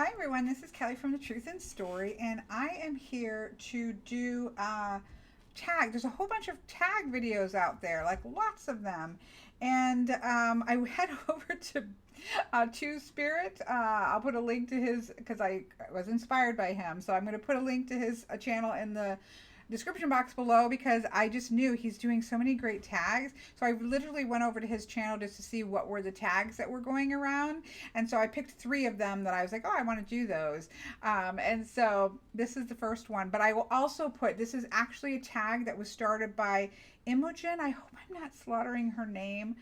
Hi everyone, this is Kelly from The Truth in Story, and I am here to do tag. There's a whole bunch of tag videos out there, like lots of them, and I head over to Two Spirit. I'll put a link to his because I was inspired by him, so I'm going to put a link to his channel in the description box below because I just knew he's doing so many great tags. So I literally went over to his channel just to see what were the tags that were going around. And so I picked 3 of them that I was like, oh, I want to do those. And so this is the first one. But I will also put, this is actually a tag that was started by Imogen. I hope I'm not slaughtering her name.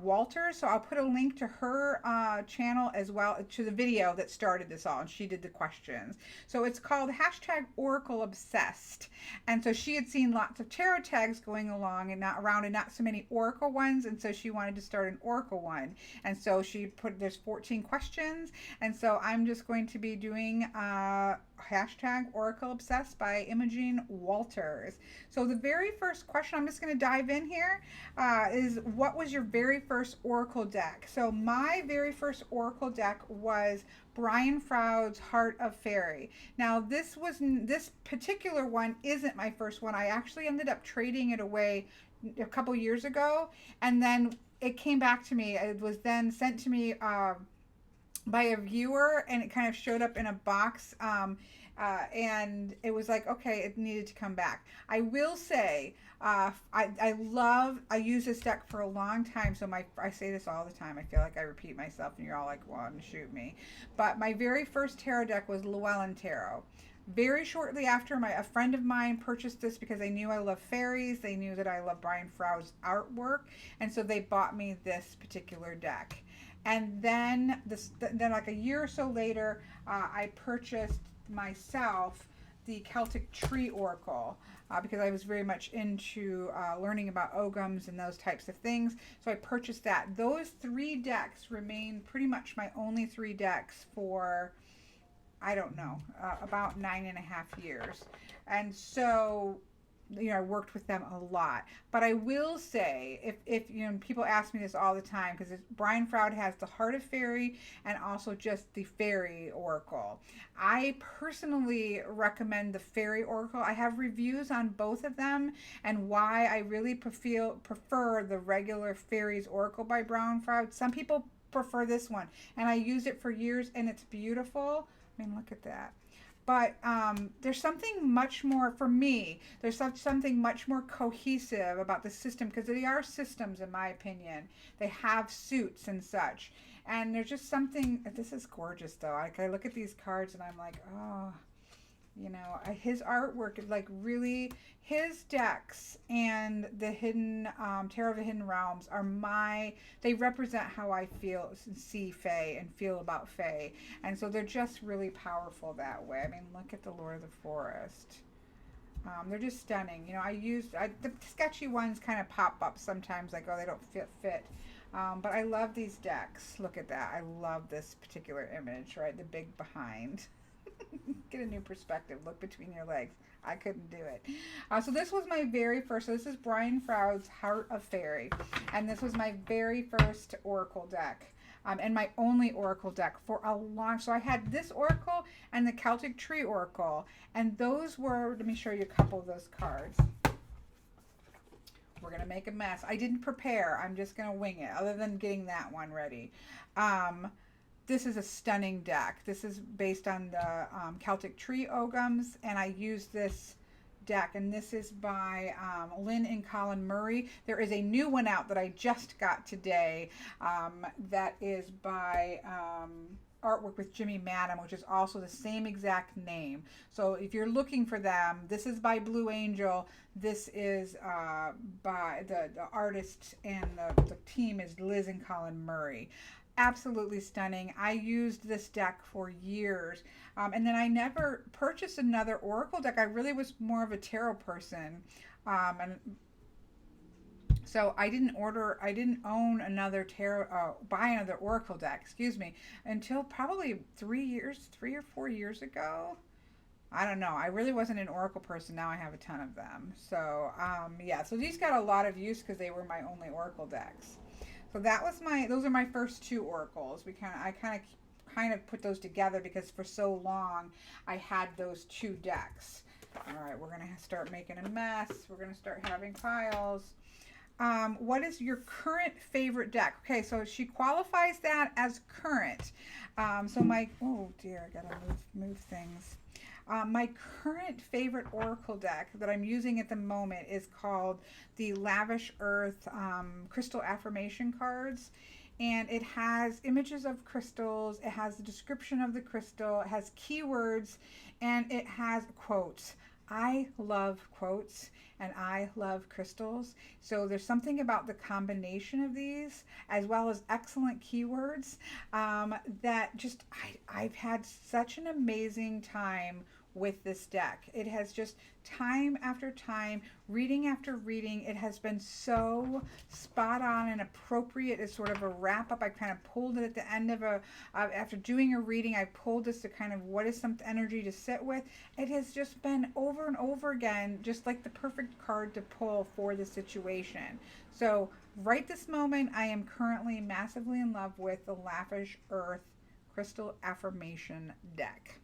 Walter. So I'll put a link to her channel as well, to the video that started this all. And she did the questions. So it's called hashtag Oracle Obsessed. And so she had seen lots of tarot tags going along and not around and not so many oracle ones. And so she wanted to start an oracle one. And so she put, there's 14 questions. And so I'm just going to be doing hashtag Oracle Obsessed by Imogen Walters. So the very first question, I'm just going to dive in here, is what was your very first oracle deck? So my very first oracle deck was Brian Froud's Heart of Fairy. Now this particular one isn't my first one. I actually ended up trading it away a couple years ago, and then it came back to me. It was then sent to me by a viewer, and it kind of showed up in a box, and it was like, okay, it needed to come back. I will say, I use this deck for a long time, so I say this all the time. I feel like I repeat myself, and you're all like, well, shoot me. But my very first tarot deck was Llewellyn Tarot. Very shortly after, a friend of mine purchased this because they knew I love fairies. They knew that I love Brian Froud's artwork, and so they bought me this particular deck. And then then like a year or so later, I purchased myself the Celtic Tree Oracle because I was very much into learning about ogums and those types of things. So I purchased that. Those 3 decks remain pretty much my only 3 decks for, I don't know, about 9.5 years. And so, I worked with them a lot. But I will say, if people ask me this all the time, because Brian Froud has the Heart of Fairy and also just the Fairy Oracle. I personally recommend the Fairy Oracle. I have reviews on both of them and why I really prefer the regular Fairies Oracle by Brian Froud. Some people prefer this one, and I used it for years, and it's beautiful. I mean, look at that. But there's something much more, for me, there's something much more cohesive about the system, because they are systems, in my opinion. They have suits and such. And there's just something, this is gorgeous though. I look at these cards and I'm like, oh, his artwork is like really, his decks and the hidden Tarot of the Hidden Realms are they represent how I feel, see Fae and feel about Fae. And so they're just really powerful that way. I mean, look at the Lord of the Forest. They're just stunning. The sketchy ones kind of pop up sometimes, like, oh, they don't fit. But I love these decks. Look at that. I love this particular image, right? The big behind. Get a new perspective. Look between your legs. I couldn't do it. So this was my very first. So this is Brian Froud's Heart of Fairy, and this was my very first Oracle deck, and my only Oracle deck for a long. So I had this Oracle and the Celtic Tree Oracle, and those were. Let me show you a couple of those cards. We're gonna make a mess. I didn't prepare. I'm just gonna wing it. Other than getting that one ready. This is a stunning deck. This is based on the Celtic Tree Ogums, and I used this deck, and this is by Lynn and Colin Murray. There is a new one out that I just got today that is by artwork with Jimmy Madden, which is also the same exact name. So if you're looking for them, this is by Blue Angel. This is by the artist, and the team is Liz and Colin Murray. Absolutely stunning. I used this deck for years, and then I never purchased another Oracle deck. I really was more of a tarot person, and so I didn't own another tarot, buy another Oracle deck, excuse me, until probably 3 or 4 years ago. I don't know. I really wasn't an Oracle person. Now I have a ton of them. So yeah, so these got a lot of use because they were my only Oracle decks. So those are my first 2 oracles. I kind of kind of put those together because for so long I had those two decks. All right, we're going to start making a mess. We're going to start having piles. What is your current favorite deck? Okay, so she qualifies that as current. So my, oh dear, I gotta move things. My current favorite Oracle deck that I'm using at the moment is called the Lavish Earth Crystal Affirmation cards. And it has images of crystals, it has the description of the crystal, it has keywords, and it has quotes. I love quotes and I love crystals. So there's something about the combination of these as well as excellent keywords that just I've had such an amazing time with this deck. It has just time after time, reading after reading, it has been so spot on and appropriate as sort of a wrap up. I kind of pulled it at the end of after doing a reading, I pulled this to kind of what is some energy to sit with. It has just been over and over again, just like the perfect card to pull for the situation. So right this moment, I am currently massively in love with the Lavish Earth Crystal Affirmation deck.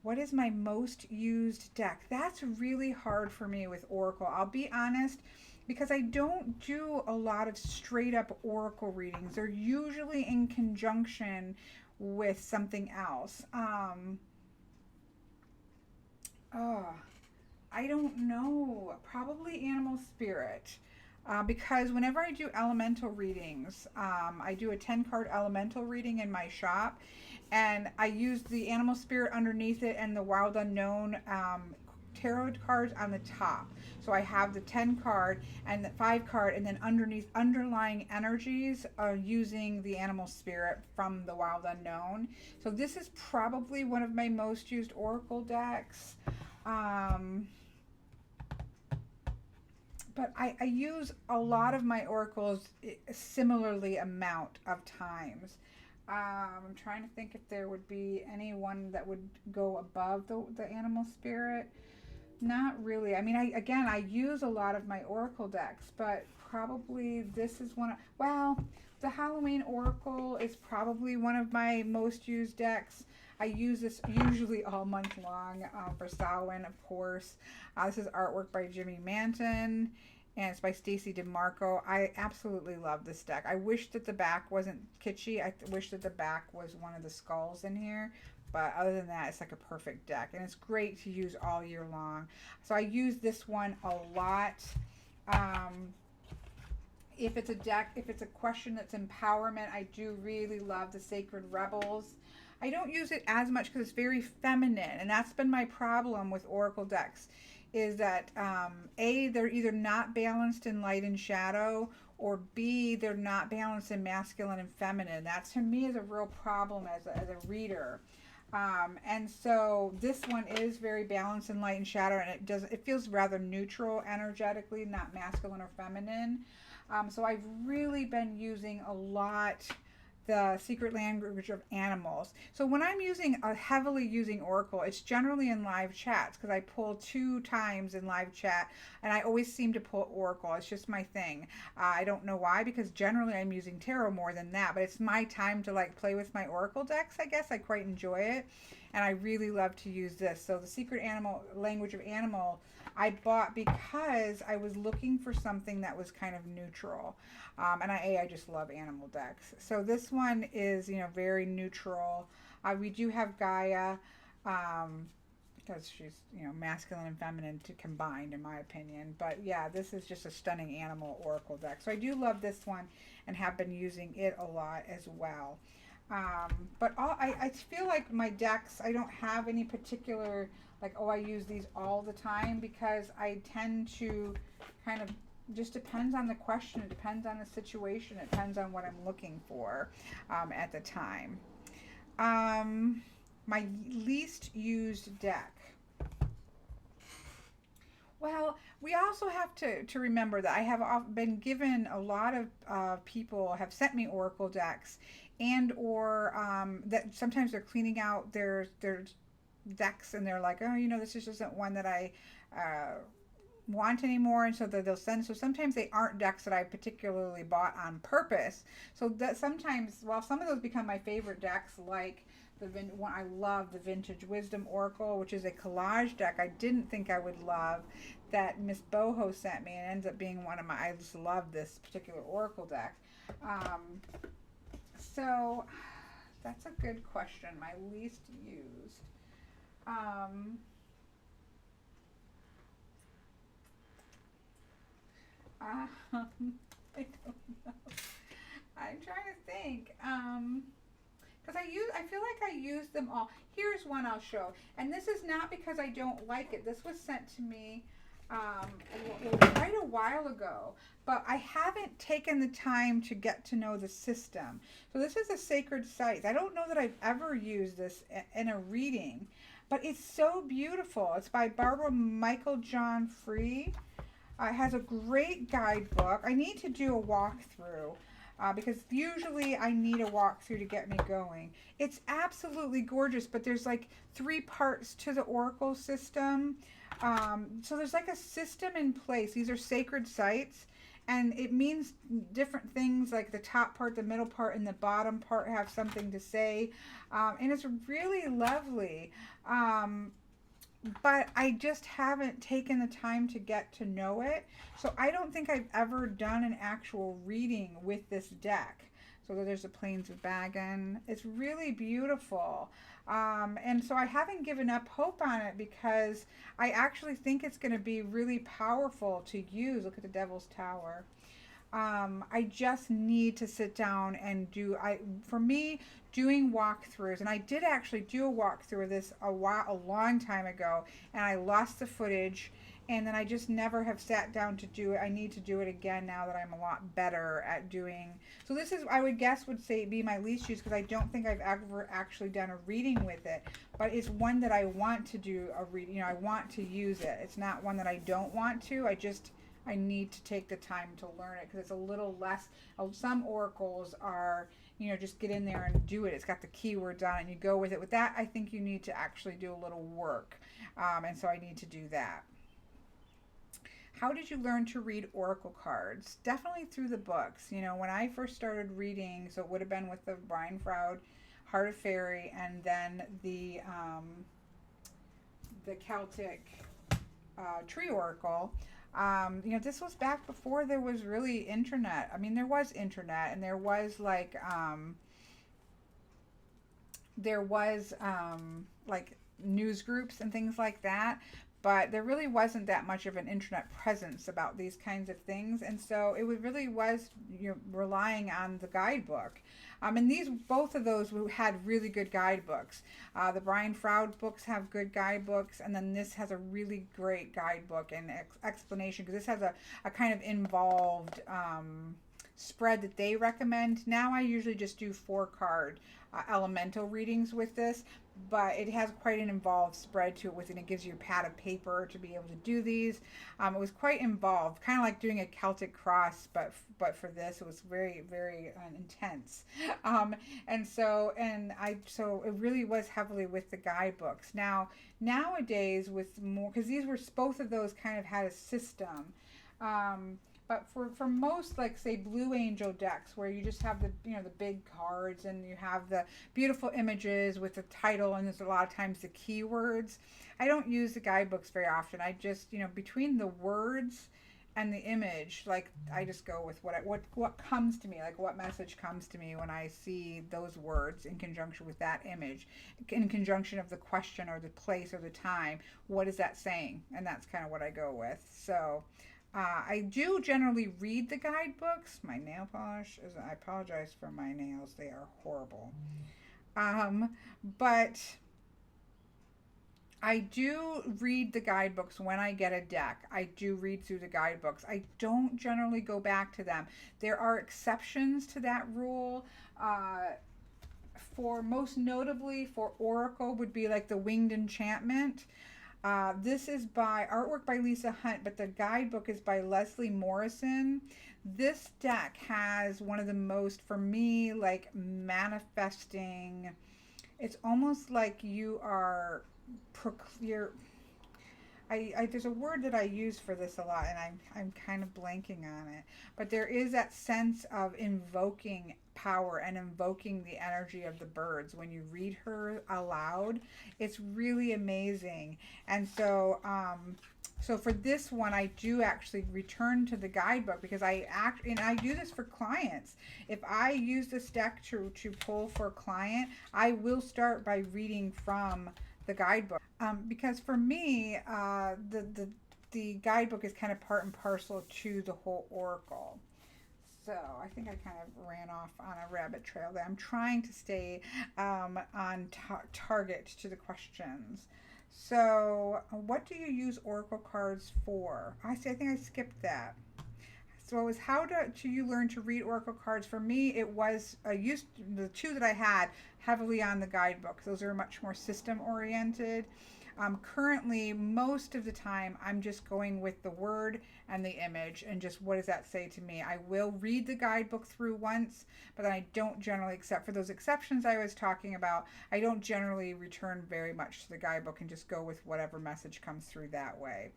What is my most used deck? That's really hard for me with Oracle. I'll be honest, because I don't do a lot of straight up Oracle readings. They're usually in conjunction with something else. I don't know. Probably Animal Spirit. Because whenever I do elemental readings, I do a 10-card elemental reading in my shop, and I use the Animal Spirit underneath it and the Wild Unknown tarot cards on the top. So I have the 10 card and the 5 card, and then underneath underlying energies using the Animal Spirit from the Wild Unknown. So this is probably one of my most used Oracle decks. But I use a lot of my oracles similarly amount of times. I'm trying to think if there would be anyone that would go above the Animal Spirit. Not really. I mean, I use a lot of my oracle decks, but probably this is one of, well, the Halloween Oracle is probably one of my most used decks. I use this usually all month long for Samhain, of course. This is artwork by Jimmy Manton, and it's by Stacy DeMarco. I absolutely love this deck. I wish that the back wasn't kitschy. I wish that the back was one of the skulls in here. But other than that, it's like a perfect deck. And it's great to use all year long. So I use this one a lot. If it's a deck, if it's a question that's empowerment, I do really love the Sacred Rebels. I don't use it as much because it's very feminine, and that's been my problem with Oracle decks, is that A, they're either not balanced in light and shadow, or B, they're not balanced in masculine and feminine. That to me is a real problem as a reader. And so this one is very balanced in light and shadow, and it feels rather neutral energetically, not masculine or feminine. So I've really been using a lot the Secret Language of Animals. So when I'm heavily using Oracle, it's generally in live chats because I pull 2 times in live chat, and I always seem to pull Oracle. It's just my thing. I don't know why, because generally I'm using tarot more than that, but it's my time to like play with my Oracle decks, I guess. I quite enjoy it, and I really love to use this. So the Secret Language of Animal I bought because I was looking for something that was kind of neutral. And I just love animal decks. So this one is, very neutral. We do have Gaia, because she's, masculine and feminine combined, in my opinion. But yeah, this is just a stunning animal oracle deck. So I do love this one and have been using it a lot as well. But I feel like my decks, I don't have any particular, I use these all the time, because I tend to kind of, just depends on the question, it depends on the situation, it depends on what I'm looking for at the time. My least used deck. Well, we also have to remember that I have been given a lot of people have sent me oracle decks, and or that sometimes they're cleaning out their decks, and they're like, oh, this just isn't one that I want anymore, and so they'll send. So sometimes they aren't decks that I particularly bought on purpose. So that sometimes, well, some of those become my favorite decks, like the one I love, the Vintage Wisdom Oracle, which is a collage deck I didn't think I would love, that Miss Boho sent me, and ends up being one of my. I just love this particular Oracle deck. So that's a good question. My least used. I don't know. I'm trying to think. Because I feel like I use them all. Here's one I'll show. And this is not because I don't like it. This was sent to me quite a while ago. But I haven't taken the time to get to know the system. So this is a Sacred Sites. I don't know that I've ever used this in a reading. But it's so beautiful. It's by Barbara Michael John Free. It has a great guidebook. I need to do a walkthrough because usually I need a walkthrough to get me going. It's absolutely gorgeous, but there's like 3 parts to the Oracle system. So there's like a system in place. These are sacred sites, and it means different things, like the top part, the middle part, and the bottom part have something to say. And it's really lovely. But I just haven't taken the time to get to know it. So I don't think I've ever done an actual reading with this deck. So there's the Plains of Bagan. It's really beautiful. And so I haven't given up hope on it because I actually think it's going to be really powerful to use. Look at the Devil's Tower. I just need to sit down and for me, doing walkthroughs, and I did actually do a walkthrough of this a long time ago, and I lost the footage, and then I just never have sat down to do it. I need to do it again now that I'm a lot better at doing. So this is, I would guess, would say be my least used, because I don't think I've ever actually done a reading with it, but it's one that I want to do a reading. I want to use it. It's not one that I don't want to. I need to take the time to learn it because it's a little less. Some oracles are, just get in there and do it. It's got the keywords on it and you go with it. With that, I think you need to actually do a little work. And so I need to do that. How did you learn to read oracle cards? Definitely through the books. When I first started reading, so it would have been with the Brian Froud Heart of Fairy, and then the Celtic Tree Oracle. This was back before there was really internet. I mean, there was internet, and there was like news groups and things like that, but there really wasn't that much of an internet presence about these kinds of things, and so it really was relying on the guidebook. And both of those had really good guidebooks. The Brian Froud books have good guidebooks, and then this has a really great guidebook and explanation, because this has a kind of involved spread that they recommend. Now I usually just do 4-card elemental readings with this, but it has quite an involved spread to it and it gives you a pad of paper to be able to do these. It was quite involved, kind of like doing a Celtic cross, but for this it was very, very intense. So it really was heavily with the guidebooks. Nowadays with more, because both of those kind of had a system. But for most, like, say, Blue Angel decks, where you just have the big cards and you have the beautiful images with the title, and there's a lot of times the keywords, I don't use the guidebooks very often. I just, between the words and the image, like, I just go with what comes to me, like what message comes to me when I see those words in conjunction with that image, in conjunction of the question or the place or the time. What is that saying? And that's kind of what I go with. So I do generally read the guidebooks. My nail polish I apologize for my nails. They are horrible. But I do read the guidebooks when I get a deck. I do read through the guidebooks. I don't generally go back to them. There are exceptions to that rule. For most notably for Oracle would be like the Winged Enchantment. This is artwork by Lisa Hunt, but the guidebook is by Leslie Morrison. This deck has one of the most, for me, like, manifesting. It's almost like you're there's a word that I use for this a lot, and I'm kind of blanking on it. But there is that sense of invoking power and invoking the energy of the birds when you read her aloud. It's really amazing. And so for this one, I do actually return to the guidebook because and I do this for clients. If I use this deck to pull for a client, I will start by reading from the guidebook. Because for me, the guidebook is kind of part and parcel to the whole oracle. So I think I kind of ran off on a rabbit trail there. I'm trying to stay on target to the questions. So, what do you use oracle cards for? I see. I think I skipped that. So it was how to you learn to read oracle cards. For me, it was used the two that I had heavily on the guidebook. Those are much more system oriented. Currently, most of the time, I'm just going with the word and the image and just what does that say to me. I will read the guidebook through once, but then I don't generally, except for those exceptions I was talking about, I don't generally return very much to the guidebook and just go with whatever message comes through that way.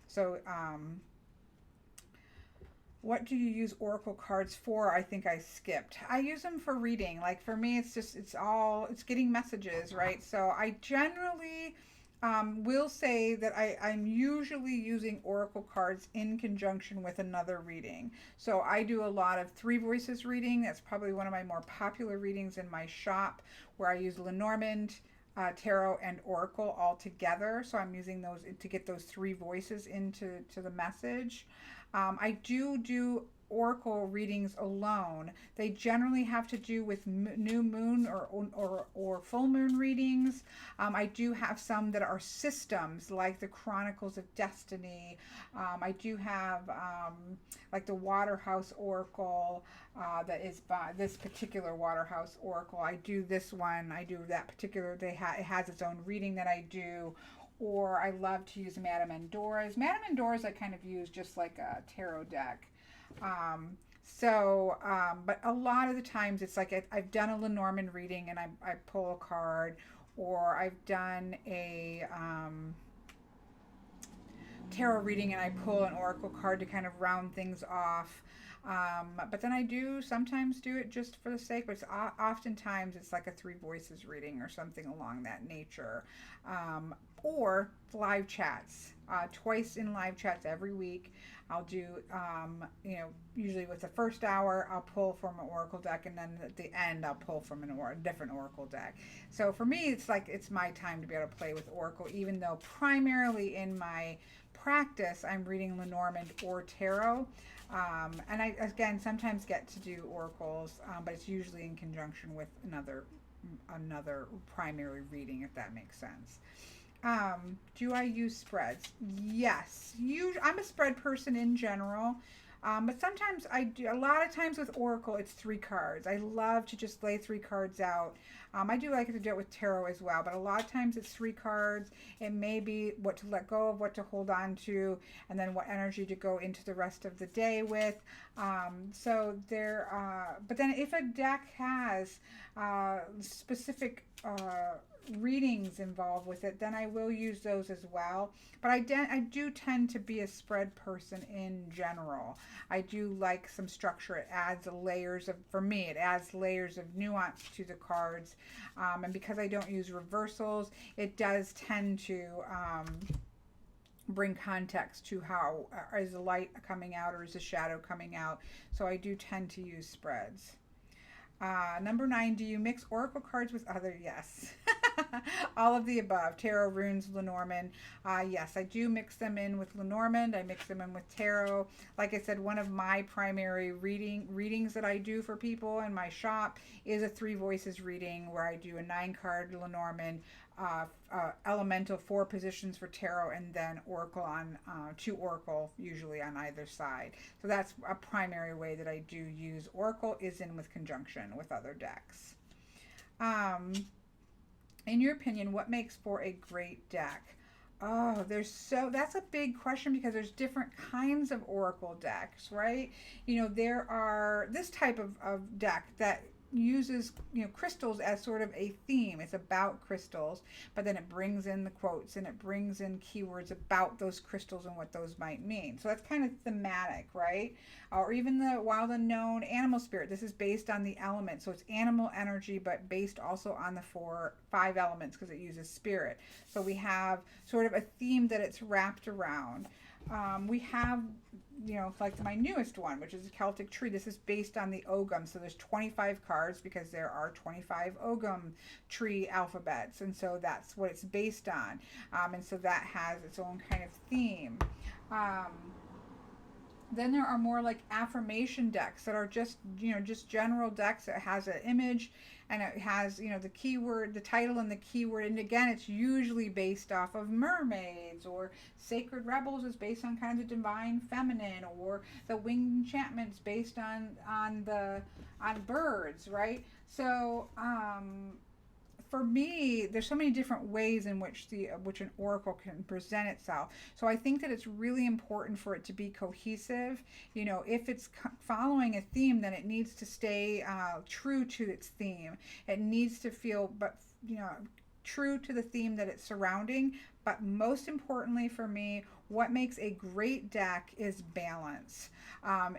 So, what do you use oracle cards for? I think I skipped. I use them for reading. Like for me, it's getting messages, right? So I generally will say that I'm usually using oracle cards in conjunction with another reading. So I do a lot of three voices reading. That's probably one of my more popular readings in my shop, where I use Lenormand, tarot, and oracle all together. So I'm using those to get those three voices into the message. I do oracle readings alone. They generally have to do with new moon or full moon readings. I do have some that are systems, like the Chronicles of Destiny. I do have like the Waterhouse Oracle, that is by this particular Waterhouse Oracle. I do this one. I do that particular. It has its own reading that I do. Or I love to use Madame Endora's. Madame Endora's I kind of use just like a tarot deck. But a lot of the times it's like I've done a Lenormand reading and I pull a card, or I've done a tarot reading and I pull an oracle card to kind of round things off. But then I do sometimes do it just for the sake, but oftentimes it's like a three voices reading or something along that nature. Or live chats, twice in live chats every week. I'll do, usually with the first hour, I'll pull from an oracle deck, and then at the end, I'll pull from a different oracle deck. So for me, it's like it's my time to be able to play with oracle, even though primarily in my practice, I'm reading Lenormand or tarot. And I, again, sometimes get to do oracles, but it's usually in conjunction with another primary reading, if that makes sense. Do I use spreads? Yes. I'm a spread person in general. But sometimes I do. A lot of times with oracle, it's three cards. I love to just lay three cards out. I do like to do it with tarot as well, but a lot of times it's three cards. It may be what to let go of, what to hold on to, and then what energy to go into the rest of the day with. But then if a deck has specific readings involved with it, then I will use those as well. But I do tend to be a spread person in general. I do like some structure. It adds for me, it adds layers of nuance to the cards. And because I don't use reversals, it does tend to bring context to how is the light coming out or is the shadow coming out. So I do tend to use spreads. Number 9, do you mix oracle cards with other? Yes. All of the above. Tarot, runes, Lenormand. Yes, I do mix them in with Lenormand. I mix them in with tarot. Like I said, one of my primary readings that I do for people in my shop is a three voices reading where I do a 9-card Lenormand, elemental 4 positions for tarot, and then oracle on 2 oracle usually on either side. So that's a primary way that I do use oracle, is in with conjunction with other decks. In your opinion, what makes for a great deck? Oh, that's a big question because there's different kinds of oracle decks, right? There are this type of deck that uses, you know, crystals as sort of a theme. It's about crystals, but then it brings in the quotes and it brings in keywords about those crystals and what those might mean. So that's kind of thematic, right? Or even the Wild Unknown Animal Spirit. This is based on the elements, so it's animal energy, but based also on the five elements because it uses spirit. So we have sort of a theme that it's wrapped around. We have, you know, like my newest one, which is a Celtic Tree. This is based on the Ogham. So there's 25 cards because there are 25 Ogham tree alphabets. And so that's what it's based on. And so that has its own kind of theme. Um, then there are more like affirmation decks that are just, you know, just general decks. It has an image and it has, you know, the keyword, the title and the keyword. And again, it's usually based off of mermaids, or Sacred Rebels is based on kind of the divine feminine, or the Winged Enchantment is based on birds, right? So for me, there's so many different ways in which an oracle can present itself. So I think that it's really important for it to be cohesive. You know, if it's following a theme, then it needs to stay true to its theme. It needs to feel, but you know, true to the theme that it's surrounding. But most importantly for me, what makes a great deck is balance.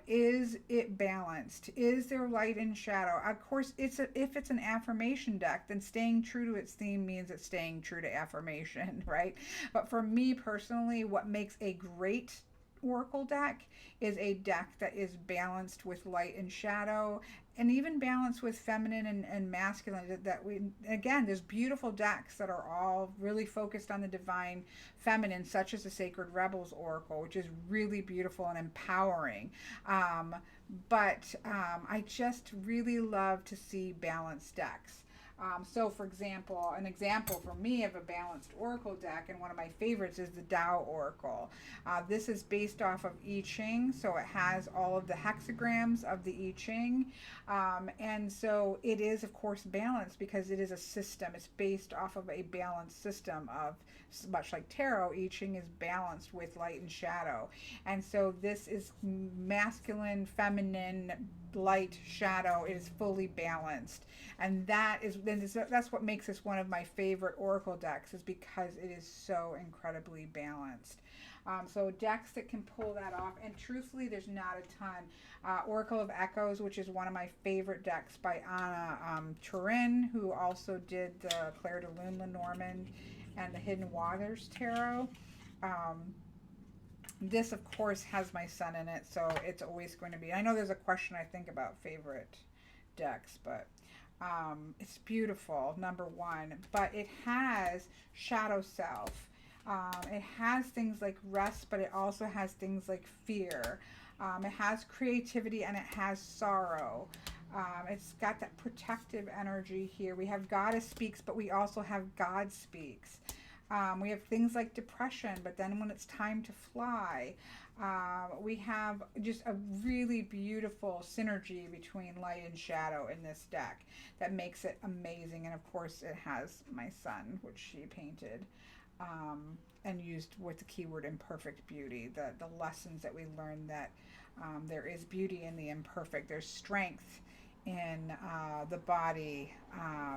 Is it balanced? Is there light and shadow? Of course, if it's an affirmation deck, then staying true to its theme means it's staying true to affirmation, right? But for me personally, what makes a great oracle deck is a deck that is balanced with light and shadow, and even balanced with feminine and masculine. That we, again, there's beautiful decks that are all really focused on the divine feminine, such as the Sacred Rebels Oracle, which is really beautiful and empowering. I just really love to see balanced decks. So, for example, an example for me of a balanced oracle deck, and one of my favorites is the Tao Oracle. This is based off of I Ching, so it has all of the hexagrams of the I Ching. And so it is, of course, balanced because it is a system. It's based off of a balanced system of, much like tarot, I Ching is balanced with light and shadow. And so this is masculine, feminine, light, shadow. It is fully balanced. And that's what makes this one of my favorite oracle decks, is because it is so incredibly balanced. So decks that can pull that off, and truthfully, there's not a ton. Oracle of Echoes, which is one of my favorite decks by Anna Turin, who also did the Claire de Lune Lenormand and the Hidden Waters Tarot. This, of course, has my son in it, so it's always going to be. I know there's a question, I think, about favorite decks, but it's beautiful, number one. But it has Shadow Self. It has things like rest, but it also has things like fear. It has creativity, and it has sorrow. It's got that protective energy here. We have Goddess Speaks, but we also have God Speaks. We have things like depression, but then when it's time to fly, we have just a really beautiful synergy between light and shadow in this deck that makes it amazing. And of course, it has my son, which she painted and used with the keyword imperfect beauty. The lessons that we learned, that there is beauty in the imperfect. There's strength in the body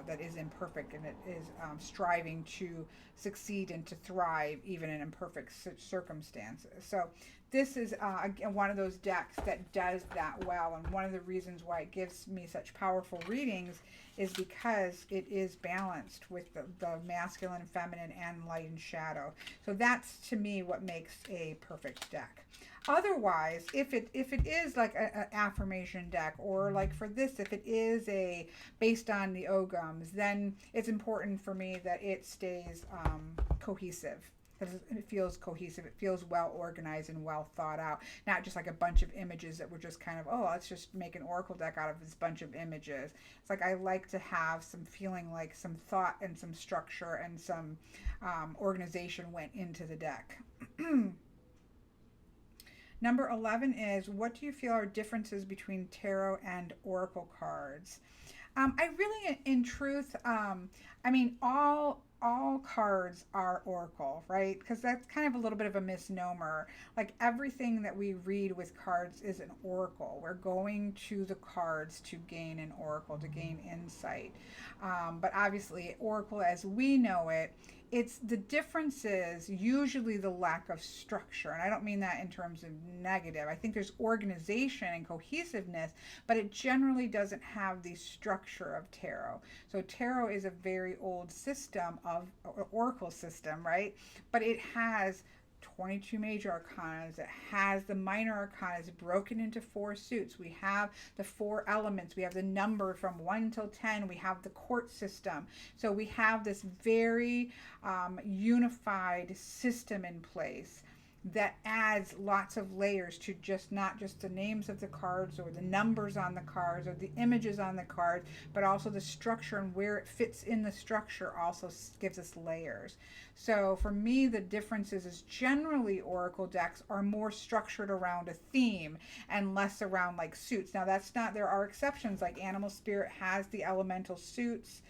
that is imperfect, and it is striving to succeed and to thrive even in imperfect circumstances. So this is again one of those decks that does that well, and one of the reasons why it gives me such powerful readings is because it is balanced with the masculine, feminine, and light and shadow. So that's, to me, what makes a perfect deck. Otherwise, if it is like an affirmation deck, or like for this, if it is based on the Oghams, then it's important for me that it stays cohesive. It feels cohesive. It feels well organized and well thought out. Not just like a bunch of images that were just kind of, oh, let's just make an oracle deck out of this bunch of images. It's like I like to have some feeling, like some thought and some structure and some organization went into the deck. Number 11 is, what do you feel are differences between tarot and oracle cards? I really, in truth, I mean, all all cards are oracle, right? Because that's kind of a little bit of a misnomer. Like everything that we read with cards is an oracle. We're going to the cards to gain an oracle, to gain insight. But obviously, oracle as we know it, it's the differences, usually the lack of structure. And I don't mean that in terms of negative. I think there's organization and cohesiveness, but it generally doesn't have the structure of tarot. So tarot is a very old system of oracle system, right? But it has 22 major arcanas. It has the minor arcanas broken into 4 suits. We have the 4 elements. We have the number from 1 till 10. We have the court system. So we have this very unified system in place that adds lots of layers to just not just the names of the cards or the numbers on the cards or the images on the cards, but also the structure and where it fits in the structure also gives us layers. So for me, the differences is generally oracle decks are more structured around a theme and less around like suits. Now that's not, there are exceptions, like Animal Spirit has the elemental suits.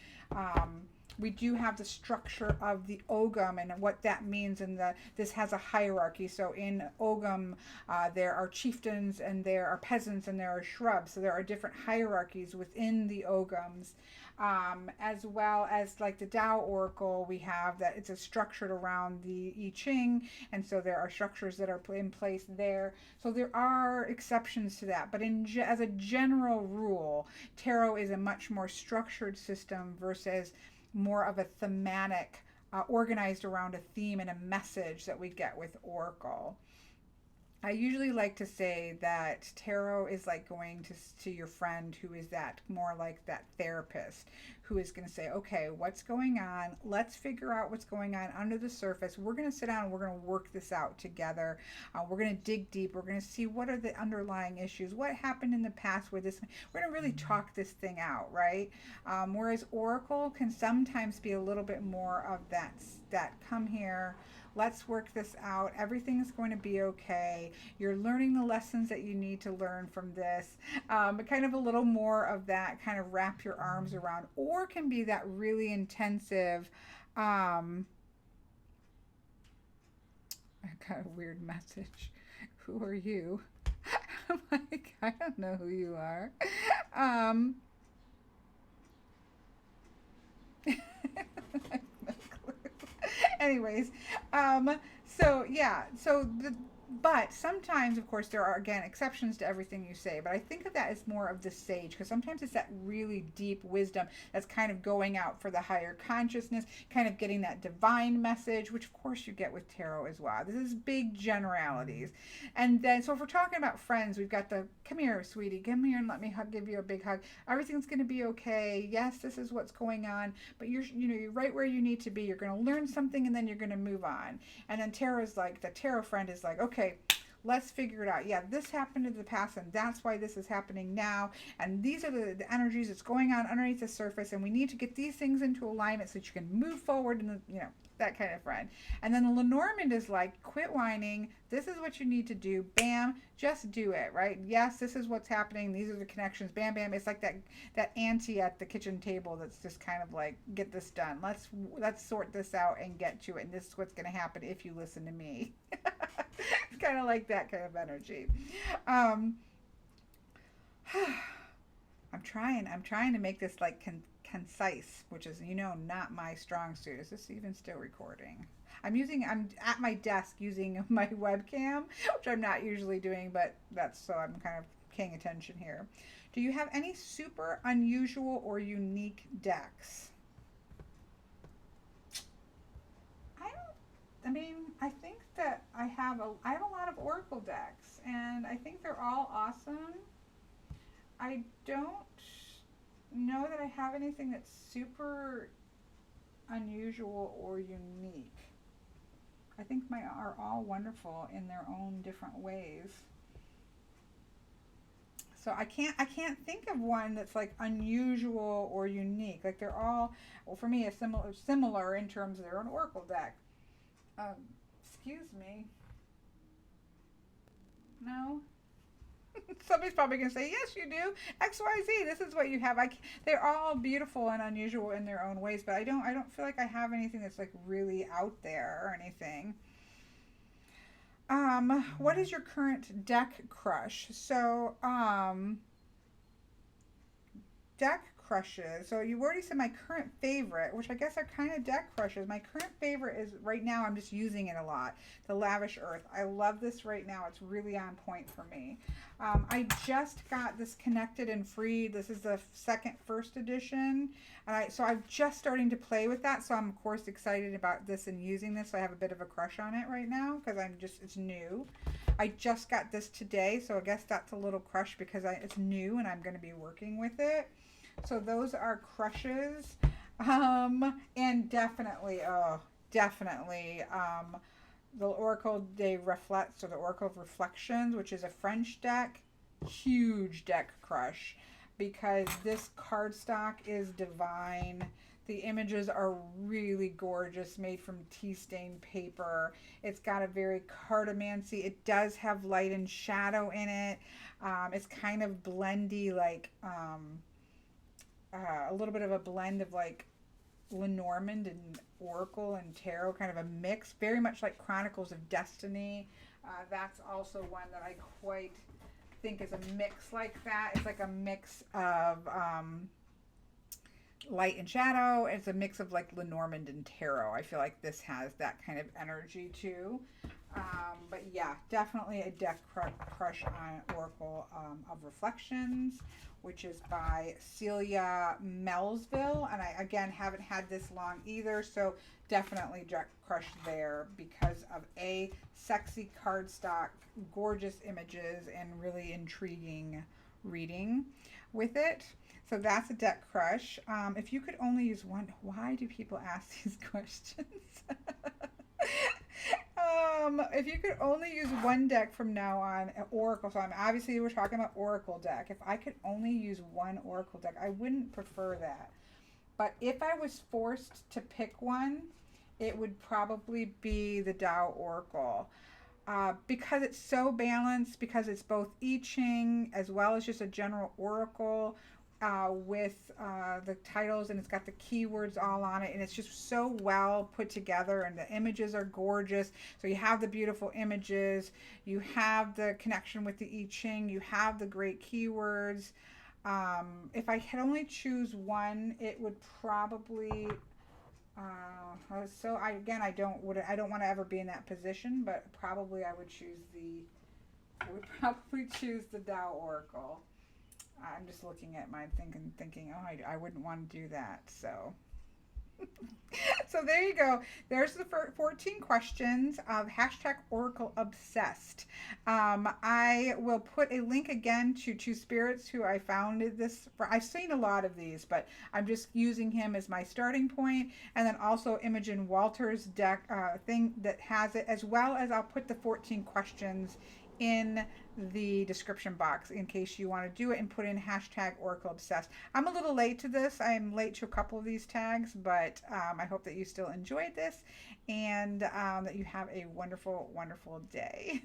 We do have the structure of the Ogum and what that means, and this has a hierarchy. So in Ogum, there are chieftains and there are peasants and there are shrubs. So there are different hierarchies within the Ogums, as well as like the Tao Oracle. We have that it's structured around the I Ching, and so there are structures that are in place there. So there are exceptions to that, but as a general rule, tarot is a much more structured system versus more of a thematic, organized around a theme and a message that we get with oracle. I usually like to say that tarot is like going to your friend who is that more like that therapist who is going to say, okay, what's going on? Let's figure out what's going on under the surface. We're going to sit down and we're going to work this out together. We're going to dig deep. We're going to see what are the underlying issues. What happened in the past where this, we're going to really talk this thing out, right? Whereas oracle can sometimes be a little bit more of that come here. Let's work this out. Everything's going to be okay. You're learning the lessons that you need to learn from this. But kind of a little more of that kind of wrap your arms around, or can be that really intensive, I got a weird message. Who are you? I'm like, I don't know who you are. Anyways, so yeah, but sometimes, of course, there are again exceptions to everything you say. But I think of that as more of the sage, because sometimes it's that really deep wisdom that's kind of going out for the higher consciousness, kind of getting that divine message, which of course you get with tarot as well. This is big generalities. And then, so if we're talking about friends, we've got the come here, sweetie, come here and let me give you a big hug. Everything's going to be okay. Yes, this is what's going on, but you're right where you need to be. You're going to learn something and then you're going to move on. And then tarot's like, the tarot friend is like, okay, let's figure it out. Yeah, this happened in the past and that's why this is happening now. And these are the energies that's going on underneath the surface, and we need to get these things into alignment so that you can move forward, and that kind of friend. And then the Lenormand is like, quit whining. This is what you need to do. Bam, just do it, right? Yes, this is what's happening. These are the connections. Bam, bam. It's like that auntie at the kitchen table that's just kind of like, get this done. Let's sort this out and get to it. And this is what's going to happen if you listen to me. It's kind of like that kind of energy. I'm trying to make this like concise, which is, not my strong suit. Is this even still recording? I'm at my desk using my webcam, which I'm not usually doing, but that's so I'm kind of paying attention here. Do you have any super unusual or unique decks? I think that I have a lot of oracle decks, and I think they're all awesome. I don't know that I have anything that's super unusual or unique. I think mine are all wonderful in their own different ways. So I can't think of one that's like unusual or unique. Like they're all, well, for me, similar in terms of their own oracle deck. Excuse me. No. Somebody's probably going to say, yes, you do. XYZ, this is what you have. They're all beautiful and unusual in their own ways, but I don't feel like I have anything that's like really out there or anything. What is your current deck crush? So, deck crushes. So you already said my current favorite, which I guess are kind of deck crushes. My current favorite is right now, I'm just using it a lot, the Lavish Earth. I love this right now. It's really on point for me. I just got this Connected and Free. This is the first edition. So I'm just starting to play with that. So I'm of course excited about this and using this. So I have a bit of a crush on it right now because it's new. I just got this today. So I guess that's a little crush because it's new and I'm going to be working with it. So those are crushes. And definitely, the Oracle de Reflets, or the Oracle of Reflections, which is a French deck. Huge deck crush because this cardstock is divine. The images are really gorgeous, made from tea stained paper. It's got a very cartomancy. It does have light and shadow in it. It's kind of blendy, like a little bit of a blend of like Lenormand and Oracle and Tarot, kind of a mix, very much like Chronicles of Destiny. That's also one that I quite think is a mix like that. It's like a mix of light and shadow. It's a mix of like Lenormand and Tarot. I feel like this has that kind of energy too. But yeah, definitely a deck crush on Oracle of Reflections, which is by Celia Melville. And I, again, haven't had this long either, so definitely deck crush there because of a sexy cardstock, gorgeous images, and really intriguing reading with it. So that's a deck crush. If you could only use one, why do people ask these questions? If you could only use one deck from now on, Oracle, so obviously we're talking about Oracle deck. If I could only use one Oracle deck, I wouldn't prefer that. But if I was forced to pick one, it would probably be the Tao Oracle. Because it's so balanced, because it's both I Ching as well as just a general Oracle with the titles, and it's got the keywords all on it, and it's just so well put together, and the images are gorgeous. So you have the beautiful images, you have the connection with the I Ching, you have the great keywords. If I could only choose one, it would probably I don't want to ever be in that position, but probably I would probably choose the Tao Oracle. I'm just looking at mine thinking, oh, I wouldn't want to do that. So, so there you go. There's the 14 questions of hashtag Oracle Obsessed. I will put a link again to Two Spirits, who I founded this for. I've seen a lot of these, but I'm just using him as my starting point. And then also Imogen Walters' deck thing that has it, as well as I'll put the 14 questions in the description box in case you want to do it and put in hashtag Oracle Obsessed. I'm a little late to this. I'm late to a couple of these tags, but I hope that you still enjoyed this and that you have a wonderful, wonderful day.